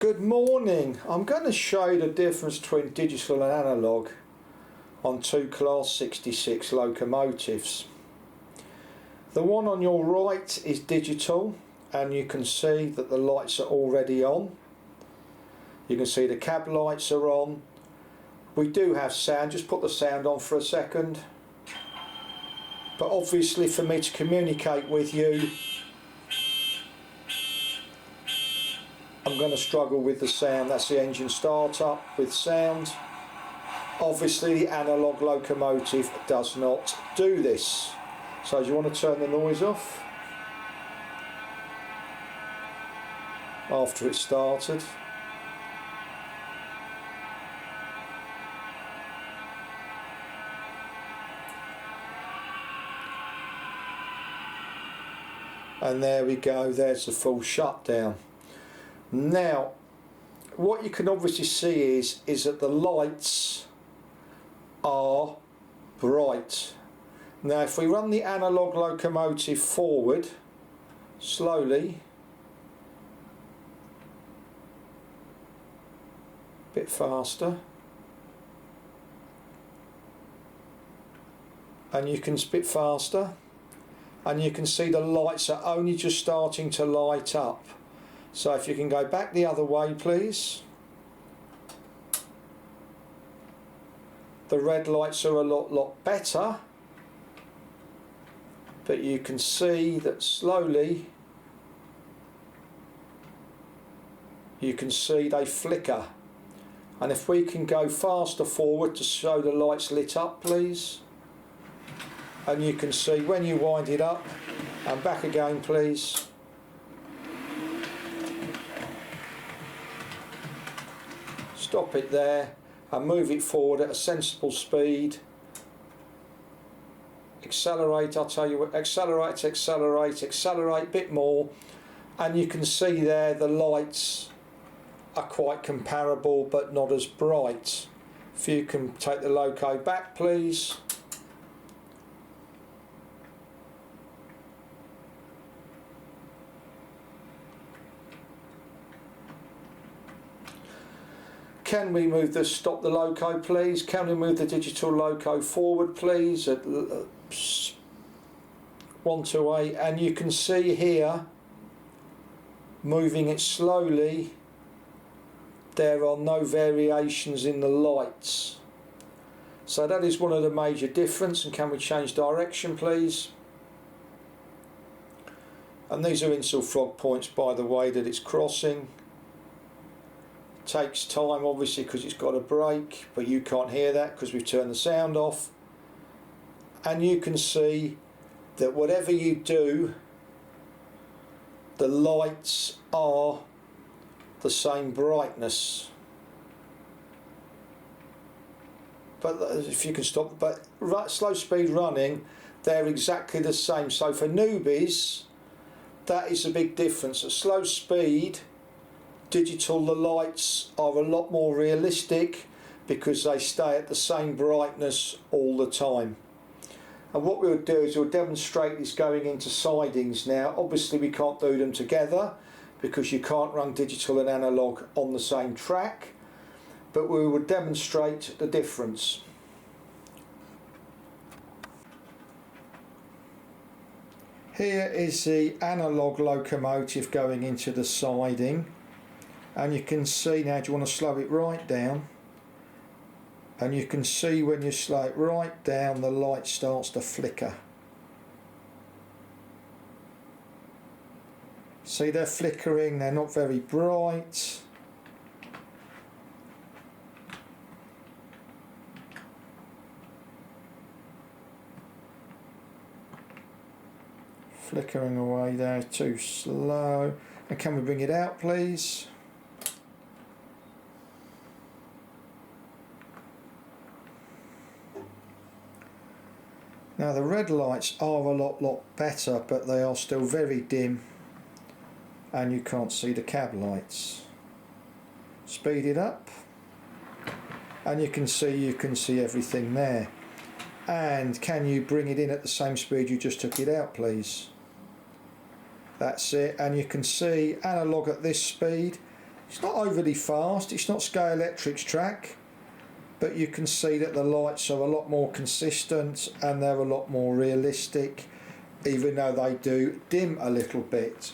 Good morning. I'm going to show you the difference between digital and analogue on two Class 66 locomotives. The one on your right is digital, and you can see that the lights are already on. You can see the cab lights are on. We do have sound, just put the sound on for a second. But obviously for me to communicate with you, I'm going to struggle with the sound. That's the engine startup with sound. Obviously the analogue locomotive does not do this. So do you want to turn the noise off after it started? And there we go, there's the full shutdown. Now, what you can obviously see is that the lights are bright. Now, if we run the analogue locomotive forward, slowly, a bit faster, and you can spit faster, and you can see the lights are only just starting to light up. So if you can go back the other way, please. The red lights are a lot better, but you can see that slowly you can see they flicker. And if we can go faster forward to show the lights lit up, please. And you can see when you wind it up, and back again, please. Stop it there and move it forward at a sensible speed. Accelerate, I'll tell you what, accelerate, a bit more, and you can see there the lights are quite comparable but not as bright. If you can take the loco back, please. Can we move the stop the loco, please? Can we move the digital loco forward, please? At 128, and you can see here, moving it slowly, there are no variations in the lights. So that is one of the major differences. And can we change direction, please? And these are Insel frog points, by the way, that it's crossing. Takes time obviously because it's got a brake, but you can't hear that because we've turned the sound off. And you can see that whatever you do, the lights are the same brightness. But if you can stop, but slow speed running, they're exactly the same. So for newbies, that is a big difference. At slow speed, digital, the lights are a lot more realistic because they stay at the same brightness all the time. And what we'll do is we'll demonstrate this going into sidings now. Obviously we can't do them together because you can't run digital and analogue on the same track, but we will demonstrate the difference. Here is the analogue locomotive going into the siding. And you can see now, do you want to slow it right down? And you can see when you slow it right down, the light starts to flicker. See, they're flickering, they're not very bright. Flickering away there, too slow. And can we bring it out, please? Now the red lights are a lot better, but they are still very dim and you can't see the cab lights. Speed it up and you can see everything there. And can you bring it in at the same speed you just took it out, please? That's it, and you can see analogue at this speed, It's not overly fast, it's not Scale Electric's track, but you can see that the lights are a lot more consistent and they're a lot more realistic, even though they do dim a little bit.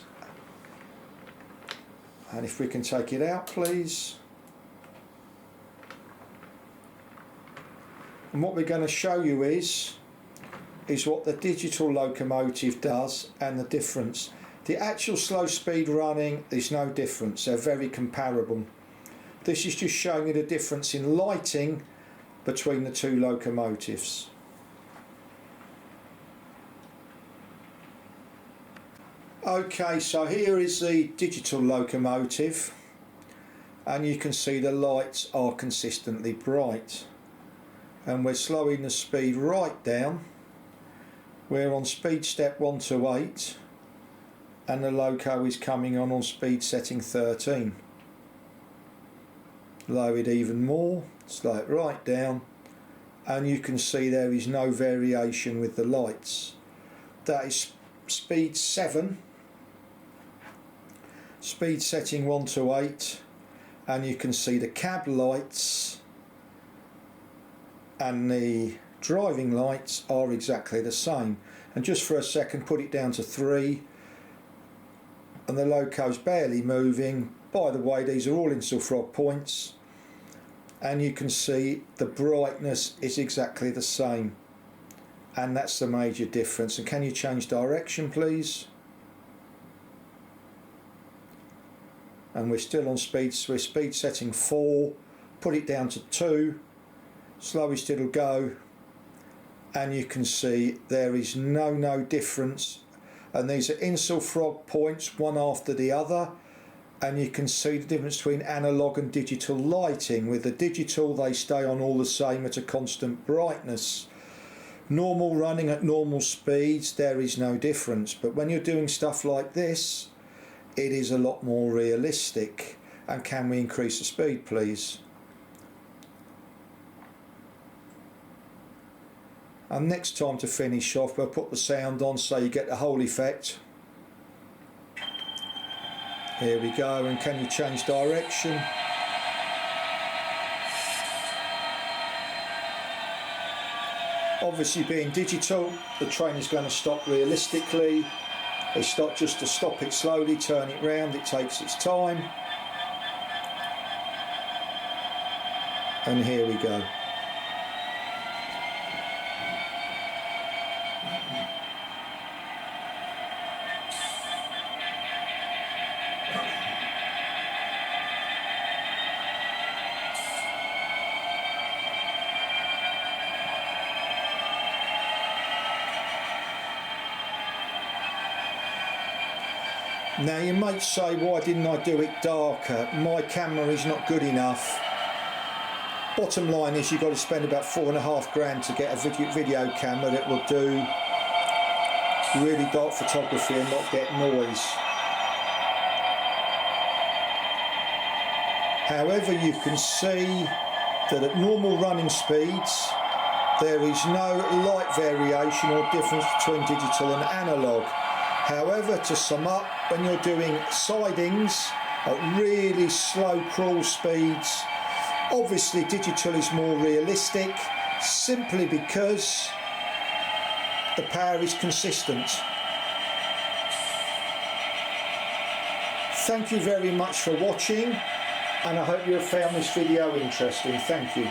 And if we can take it out, please. And what we're going to show you is what the digital locomotive does and the difference. The actual slow speed running, there's no difference, they're very comparable. This is just showing you the difference in lighting between the two locomotives. Okay, so here is the digital locomotive, and you can see the lights are consistently bright. And we're slowing the speed right down. We're on speed step 1 to 8, and the loco is coming on speed setting 13. Lower it even more, slow it right down, and you can see there is no variation with the lights. That is speed 7, speed setting 1 to 8, and you can see the cab lights and the driving lights are exactly the same. And just for a second, put it down to 3, and the loco's barely moving. By the way, these are all Insulfrog points, and you can see the brightness is exactly the same, and that's the major difference. And can you change direction, please? And we're still on speed, so we're speed setting 4, put it down to 2, slowest it'll go, and you can see there is no difference. And these are Insulfrog points, one after the other, and you can see the difference between analog and digital lighting. With the digital, they stay on all the same at a constant brightness. Normal running at normal speeds, there is no difference, but when you're doing stuff like this, it is a lot more realistic. And can we increase the speed, please? And next time, to finish off, we'll put the sound on so you get the whole effect. Here we go, and can you change direction? Obviously, being digital, the train is going to stop realistically. It's not just to stop it slowly, turn it round, it takes its time. And here we go. Now you might say, why didn't I do it darker? My camera is not good enough. Bottom line is, you've got to spend about £4.5 to get a video camera that will do really dark photography and not get noise. However, you can see that at normal running speeds there is no light variation or difference between digital and analog. However, to sum up, when you're doing sidings at really slow crawl speeds, obviously digital is more realistic, simply because the power is consistent. Thank you very much for watching, and I hope you have found this video interesting. Thank you.